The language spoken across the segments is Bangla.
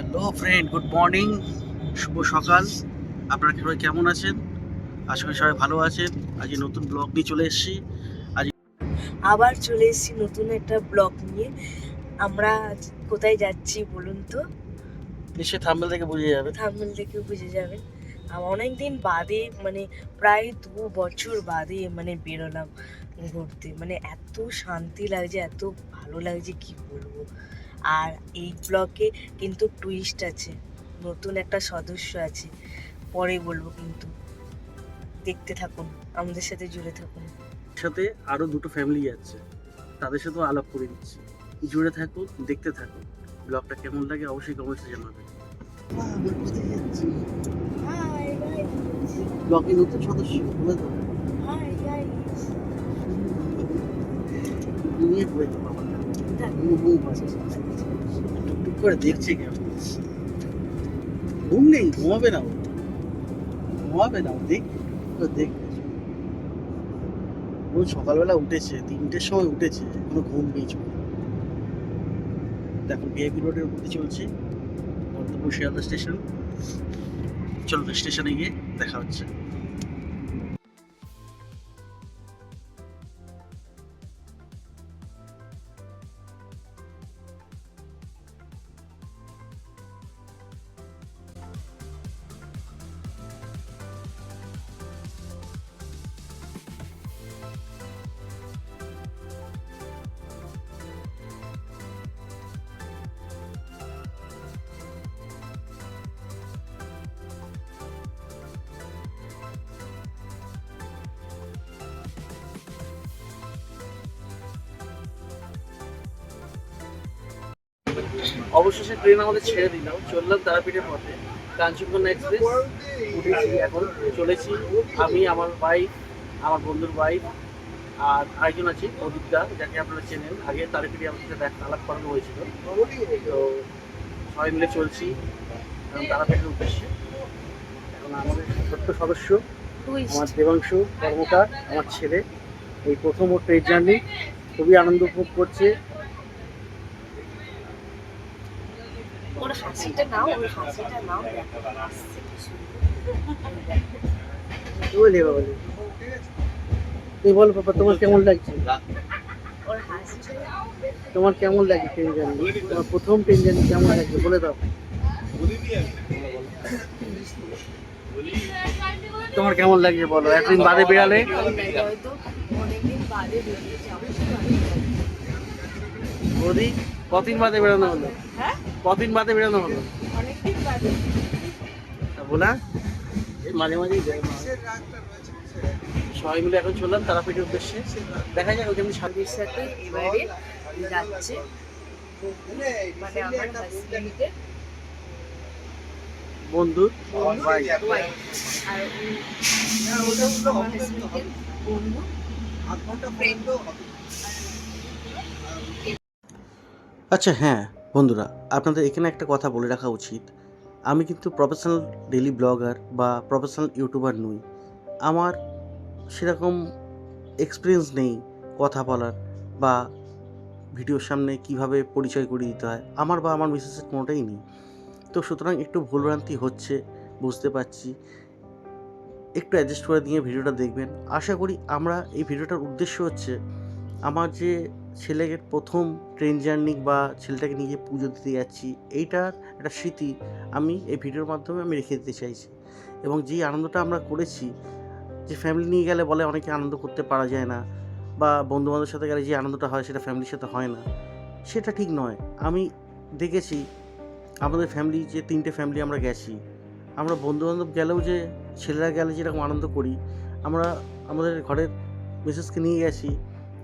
হ্যালো ফ্রেন্ড, গুড মর্নিং, শুভ সকাল। আপনারা সবাই কেমন আছেন? আশা করি সবাই ভালো আছেন। আজকে নতুন ব্লগ নিয়ে চলে এসেছি। আবার চলে এসেছি নতুন একটা ব্লগ নিয়ে। আমরা কোথায় যাচ্ছি বলুন তো? নিশ্চয়ই থাম্বনেল থেকে বুঝে যাবে। থাম্বনেল থেকে বুঝে যাবেন। অনেকদিন বাদে, মানে প্রায় 2 বছর বাদে বেরোলাম ঘুরতে। এত শান্তি লাগছে, এত ভালো লাগছে, কি বলবো। আর এই ব্লগে কিন্তু টুইস্ট আছে, নতুন একটা সদস্য আছে, পরে বলবো। কিন্তু দেখতে থাকুন, আমাদের সাথে জুড়ে থাকুন। সাথে আরো দুটো ফ্যামিলি যাচ্ছে, তাদের সাথেও আলাপ করে দিচ্ছি। জুড়ে থাকুন, দেখতে থাকুন। ব্লগটা কেমন লাগে অবশ্যই কমেন্টসে জানাবেন। আমরা কোথায় যাচ্ছি? হাই গাইস, ব্লগে নতুন সদস্য বলে দাও। Hi guys. নিয়ে পড়ে যাবো আমার টুকটুক করে দেখছে কেমন। ঘুম নেই, ঘুমাবে না, দেখবে। ও সকালবেলা উঠেছে, 3টের সময় উঠেছে, এখনো ঘুম নেই চোখে। দেখো ভিআইপি রোডের মধ্যে চলছে, গন্তব্য শিয়ালদা স্টেশন। চলো স্টেশনে গিয়ে দেখা হচ্ছে। অবশেষে ট্রেন আমাদের ছেড়ে দিলাম, চললাম তারাপীঠের পথে। কাঞ্চনকন্যা এক্সপ্রেস উঠেছি, এখন চলেছি আমি, আমার ওয়াইফ, আমার বন্ধুর ওয়াইফ, আর আরেকজন আছে অদিতদা, যাকে আপনারা চেনেন। আগে তারাপীঠে আমার সাথে আলাপ করানো হয়েছিল। তো সবাই মিলে চলছি এখন তারাপীঠের উদ্দেশ্যে। এখন আমাদের ছোট্ট সদস্য আমার দেবাংশু কর্মকার, আমার ছেলে, এই প্রথম ওর ট্রেন জার্নি, খুবই আনন্দ উপভোগ করছে। ওর হাসিটা নাও, ওর হাসিটা নাও, দেখো হাসছে কি সুন্দর। বলে বাবা, তুই বল বাবা, তোমার কেমন লাগছে? ওর হাসিটা তোমার কেমন লাগে ট্রেন জার্নি? তোমার প্রথম ট্রেন জার্নি কেমন লাগছে বলে দাও। তোমার কেমন লাগছে বলো, একদিন বাদে বেড়ালে। হয়তো অনেকদিন বাদে বেরিয়েছে আমার সাথে। বৌদি, কতদিন বাদে বেড়ানো হলো? হ্যাঁ, কতদিন বাদে বেড়ানো হলো? অনেকদিন বাদে। বলা মাঝে মাঝেই যায়। সবাই মিলে এখন চললাম তারাপীঠের উদ্দেশ্যে। দেখা যাক ওখানে আমাদের সাথে এবারে যাচ্ছে আমার হাজবেন্ডের বন্ধু ভাই। আর ওটাও আমার হাজবেন্ডের বন্ধু, ফ্রেন্ড। আচ্ছা হ্যাঁ বন্ধুরা, আপনাদের এখানে একটা কথা বলে রাখা উচিত। আমি কিন্তু প্রফেশনাল ডেইলি ব্লগার বা প্রফেশনাল ইউটিউবার নই। আমার সেরকম এক্সপিরিয়েন্স নেই কথা বলার বা ভিডিওর সামনে কিভাবে পরিচয় করিয়ে দিতে হয়, আমার বা আমার মিসেসের কোনোটাই নেই। তো সুতরাং একটু ভুলভ্রান্তি হচ্ছে, বুঝতে পারছি। একটু অ্যাডজাস্ট করে দিয়ে ভিডিওটা দেখবেন। আশা করি আমরা এই ভিডিওটার উদ্দেশ্য হচ্ছে আমার যে ছেলেকে প্রথম ট্রেন জার্নি বা ছেলেটাকে নিয়ে পুজো দিতে যাচ্ছি, এইটার একটা স্মৃতি আমি এই ভিডিওর মাধ্যমে আমি রেখে দিতে চাইছি। এবং যেই আনন্দটা আমরা করেছি, যে ফ্যামিলি নিয়ে গেলে বলে অনেকে আনন্দ করতে পারা যায় না, বা বন্ধুবান্ধবের সাথে গেলে যে আনন্দটা হয় সেটা ফ্যামিলির সাথে হয় না, সেটা ঠিক নয়। আমি দেখেছি আমাদের ফ্যামিলি, যে 3টে ফ্যামিলি আমরা গেছি, আমরা বন্ধুবান্ধব গেলেও যে ছেলেরা গেলে যেরকম আনন্দ করি, আমরা আমাদের ঘরের মিসেসকে নিয়ে গেছি,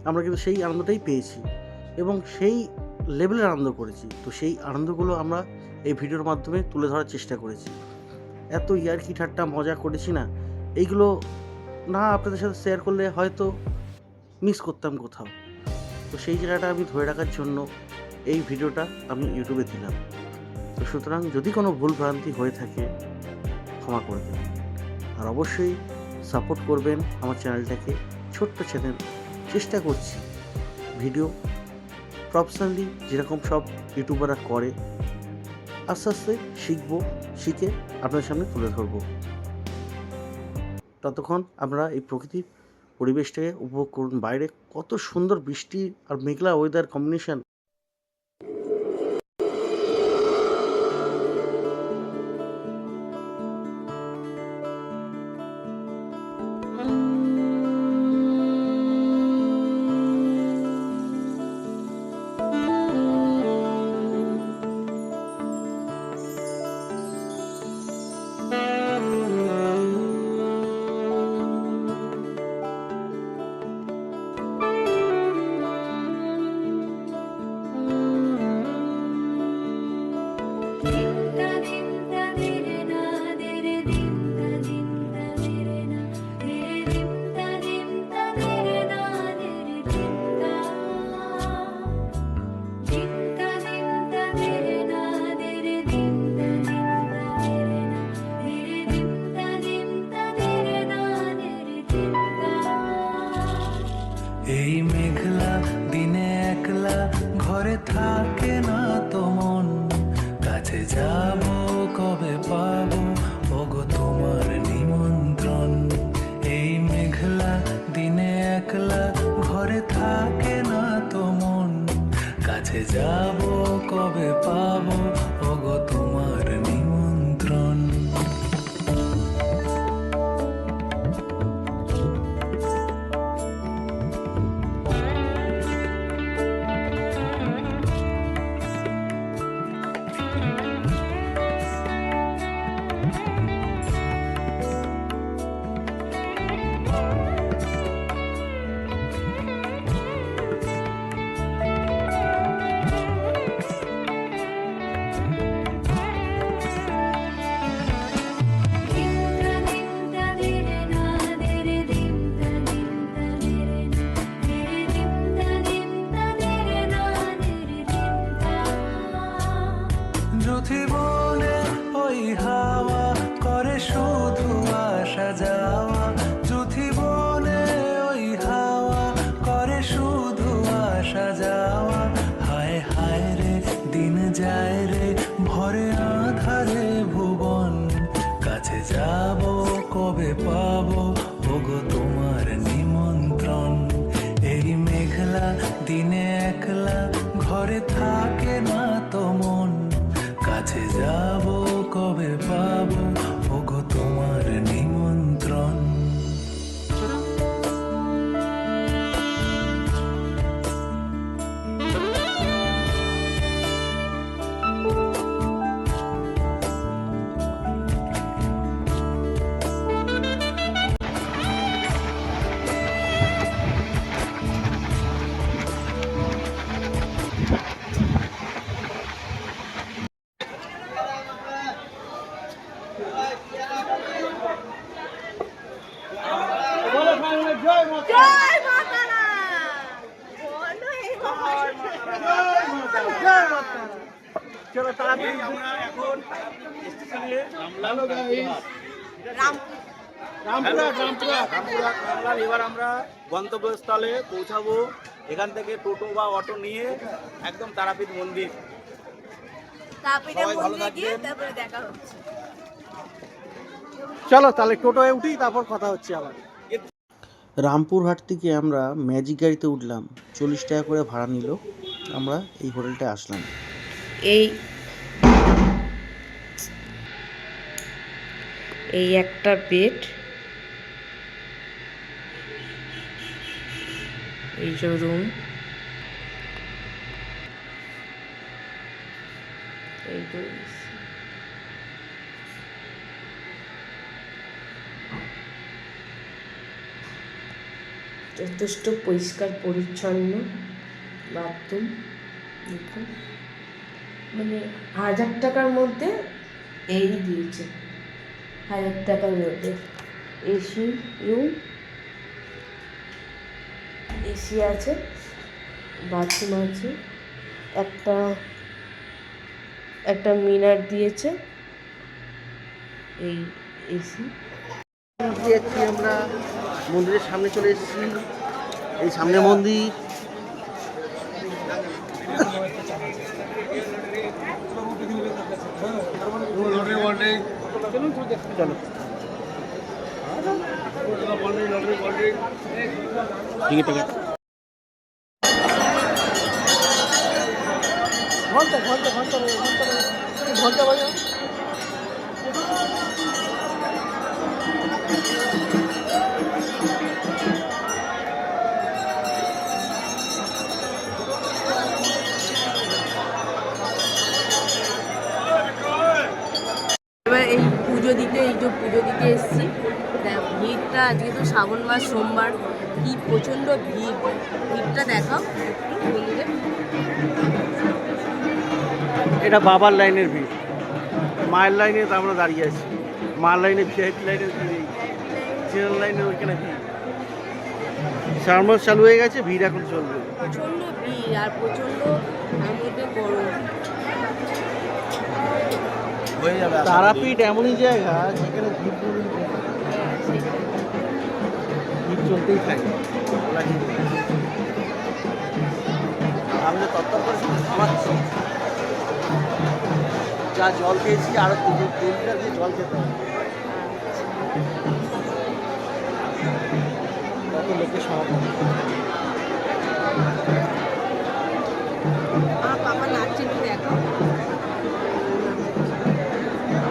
আমরা কিন্তু সেই আনন্দটাই পেয়েছি এবং সেই লেভেলের আনন্দ করেছি। তো সেই আনন্দগুলো আমরা এই ভিডিওর মাধ্যমে তুলে ধরার চেষ্টা করেছি। এত ইয়ার্কি ঠাট্টা মজা করেছি না, এইগুলো না আপনাদের সাথে শেয়ার করলে হয়তো মিস করতাম কোথাও। তো সেই জায়গাটা আমি ধরে রাখার জন্য এই ভিডিওটা আমি ইউটিউবে দিলাম। তো সুতরাং যদি কোনো ভুল ভ্রান্তি হয়ে থাকে ক্ষমা করে দেবেন, আর অবশ্যই সাপোর্ট করবেন আমার চ্যানেলটাকে। ছোট্ট চ্যানেল, চেষ্টা করছি ভিডিও প্রফেশনালি যেরকম সব ইউটিউবাররা করে আস্তে আস্তে শিখে আপনাদের সামনে তুলে ধরবো। ততক্ষণ আপনারা এই প্রকৃতির পরিবেশটাকে উপভোগ করুন। বাইরে কত সুন্দর বৃষ্টি আর মেঘলা ওয়েদার কম্বিনেশন। এই মেঘলা দিনে একলা ঘরে থাকে না তো মন, কাছে যাব কবে পাবো ওগো তোমার নিমন্ত্রণ। এই মেঘলা দিনে একলা ঘরে থাকে না তো মন, কাছে যাব কবে পাবো ওগো তোমার নিমন্ত্রণ। জীবনে ওই হাওয়া করে শুধু আসা যাওয়া, জীবনে ওই হাওয়া করে শুধু আসা যাওয়া। হায় হায় রে দিন যায় রে ভরে আধারে ভুবন, কাছে যাব কবে পাবো ওগো তোমার নিমন্ত্রণ। এই মেঘলা দিনে একলা ঘরে থাকে না তো মন, কাছে যাব কবে পাবো ওগো তোমার নিমন্ত্রণ। এবার আমরা গন্তব্যস্থলে পৌঁছাবো। এখান থেকে টোটো বা অটো নিয়ে একদম তারাপীঠ মন্দির। সবাই ভালো থাকবেন। চলো তাহলে টোটোয় উঠি, তারপর কথা হচ্ছে আবার। রামপুরহাট থেকে আমরা ম্যাজিক গাড়িতে উঠলাম, 40 টাকা করে ভাড়া নিল। আমরা এই হোটেলটায় আসলাম। এই একটা বেড, এই যে রুম, এই যে যথেষ্ট পরিষ্কার পরিচ্ছন্ন বাথরুম। দেখুন মানে 1000 টাকার মধ্যে এই দিয়েছে, 1000 টাকার মধ্যে এসি রুম, এসি আছে, বাথরুম আছে, একটা মিনার দিয়েছে, এই এসি। যাচ্ছি আমরা মন্দিরের সামনে চলে এসেছি। এই সামনে মন্দির। চলো টিকিট টিকিট এবার এই পুজো দিতে এসেছি। দেখ ভিড়টা, আজকে তো শ্রাবণ মাস সোমবার, কি প্রচণ্ড ভিড়টা দেখাও একটু বন্ধুদের। এটা বাবার লাইনের ভিড়, মায়ের লাইনে তো আমরা দাঁড়িয়ে আছি। মার লাইনে ভিআইপি লাইনের ভিড়, জেনারেল লাইনের ওইখানে ভিড়। শ্রাবণ মাস চালু হয়ে গেছে, ভিড় এখন চলবে। প্রচণ্ড ভিড় আর প্রচণ্ড তার মধ্যে গরম। হয়ে যাবে তারাপীঠ এমনই জায়গা যেখানে ভিড় চলতেই থাকে। আমি তো তত্ত্ব করে শুধু খাওয়াচ্ছি, যা জল খেয়েছি আরো 2 লিটার দিয়ে জল খেতে হবে। কত লোকের সমাগম। আমার পাপা নাচছে, একটু দেখাও।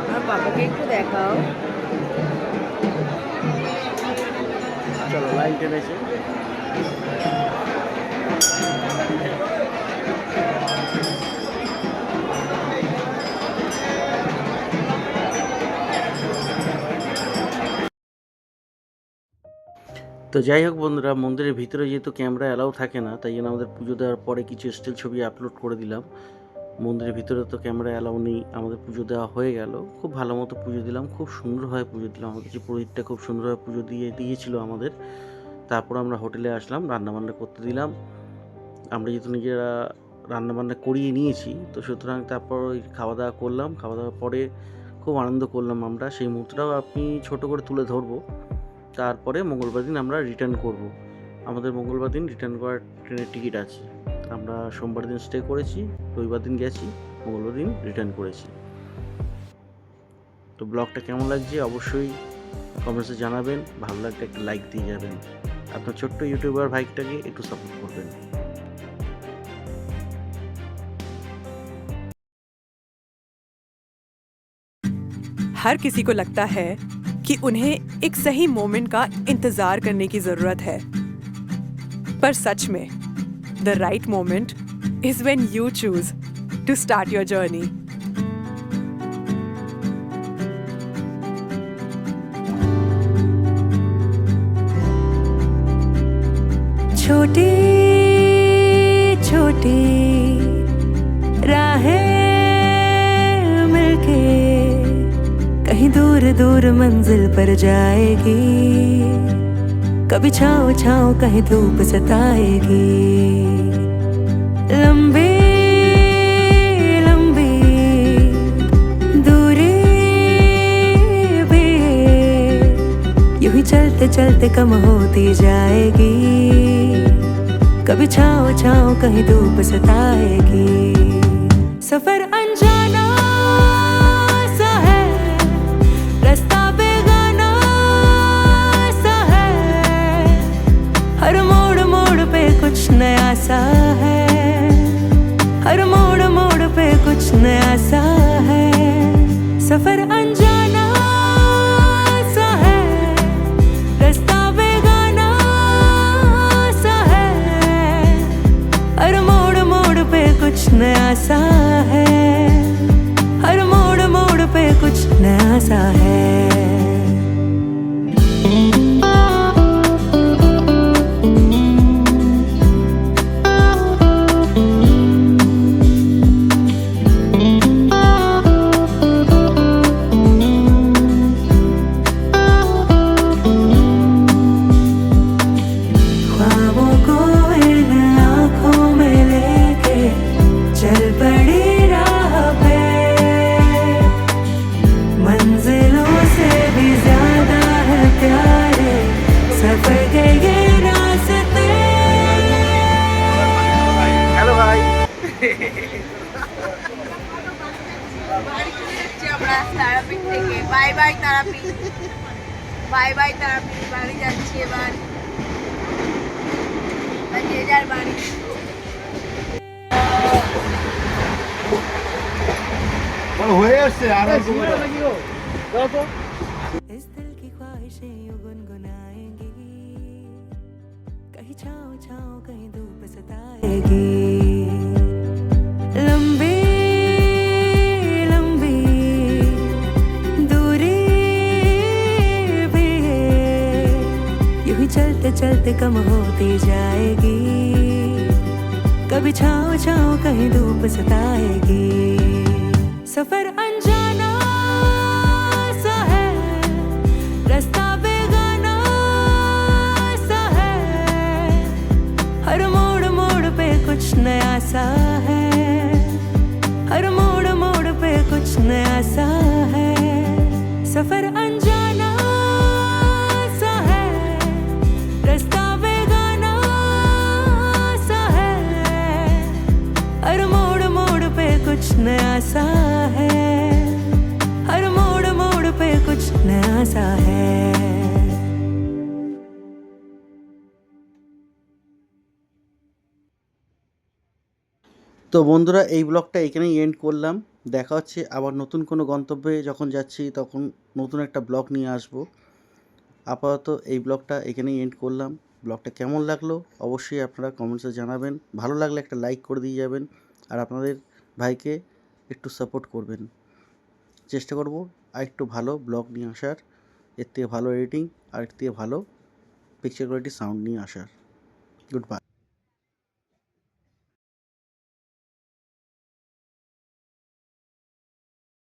আমার পাপাকে একটু দেখাও। চলো লাইন টেনেছে। তো যাই হোক বন্ধুরা, মন্দিরের ভিতরে যেহেতু ক্যামেরা অ্যালাউ থাকে না, তাই জন্য আমাদের পুজো দেওয়ার পরে কিছু স্টিল ছবি আপলোড করে দিলাম। মন্দিরের ভিতরে তো ক্যামেরা অ্যালাউ নেই। আমাদের পুজো দেওয়া হয়ে গেল, খুব ভালো মতো পুজো দিলাম, খুব সুন্দরভাবে পুজো দিলাম। আমাদের যে পুরোহিতটা খুব সুন্দরভাবে পুজো দিয়েছিল আমাদের। তারপর আমরা হোটেলে আসলাম, রান্নাবান্না করতে দিলাম। আমরা যেহেতু নিজেরা রান্নাবান্না করিয়ে নিয়েছি, তো সুতরাং তারপর ওই খাওয়া দাওয়া করলাম। খাওয়া দাওয়ার পরে খুব আনন্দ করলাম আমরা। সেই মুহূর্তটাও আপনি ছোট করে তুলে ধরবো। তারপরে মঙ্গলবার দিন আমরা রিটার্ন করব। আমাদের মঙ্গলবার দিন রিটার্ন করার ট্রেনের টিকিট আছে। আমরা সোমবার দিন স্টে করেছি, রবিবার দিন গেছি, মঙ্গলবার দিন রিটার্ন করেছি। তো ব্লগটা কেমন লাগছে অবশ্যই কমেন্টসে জানাবেন। ভালো লাগলে একটা লাইক দিয়ে যাবেন। আপনার ছোট্ট ইউটিউবার ভাইটাকে একটু সাপোর্ট করবেন। हर किसी को लगता है कि उन्हें एक सही मोमेंट का इंतजार करने की जरूरत है, पर सच में the right moment is when you choose to start your journey. छोटी छोटी राहें मिलके कहीं दूर दूर मंजिल पर जाएगी। कभी छाँव छाँव कहीं धूप सताएगी। लंबी लंबी दूरी भी यूं ही चलते चलते कम होती जाएगी। कभी छाँव छाँव कहीं धूप सताएगी। सफर अनजाना सा है, रास्ता बेगाना सा है। हर मोड़ मोड़ पे कुछ नया सा है। हर मोड़ मोड़ पे कुछ नया सा है। सफर अनजाना सा है, रास्ता बेगाना सा है। हर मोड़ मोड़ पे कुछ नया सा है। বাড়ি চলে যাচ্ছি আমরা তারাপীঠ থেকে। Bye bye Tarapith, bye bye Tarapith. বাড়ি যাচ্ছি এবার, যে যার বাড়ি। হয়ে আসছে আর इस दिल की ख्वाहिशें यूं गुनगुनाएंगी, कहीं छाँव छाँव कहीं धूप सताएगी। लंबी लंबी दूरी भी है, यूं ही चलते चलते कम होती जाएगी। कभी छाँव छाँव कहीं धूप सताएगी। सफर अनजाना सा है, रास्ता बेगाना सा है, हर मोड़ मोड़ पे कुछ नया सा है, हर मोड़ मोड़ पे कुछ नया सा है। सफर अनजाना सा है, रास्ता बेगाना सा है, हर मोड़ मोड़ पे कुछ नया सा है, हर मोड़ मोड़ पे कुछ नया सा है। তো বন্ধুরা, এই ব্লগটা এখানেই এন্ড করলাম। দেখা হচ্ছে আবার নতুন কোনো গন্তব্যে যখন যাচ্ছি তখন নতুন একটা ব্লগ নিয়ে আসব। আপাতত এই ব্লগটা এখানেই এন্ড করলাম। ব্লগটা কেমন লাগলো অবশ্যই আপনারা কমেন্টসে জানাবেন। ভালো লাগলে একটা লাইক করে দিয়ে যাবেন, আর আপনাদের ভাইকে একটু সাপোর্ট করবেন। চেষ্টা করব আর একটু ভালো ব্লগ নিয়ে আসার, এর থেকে ভালো এডিটিং আর এর থেকে ভালো পিকচার কোয়ালিটি সাউন্ড নিয়ে আসার। Good bye.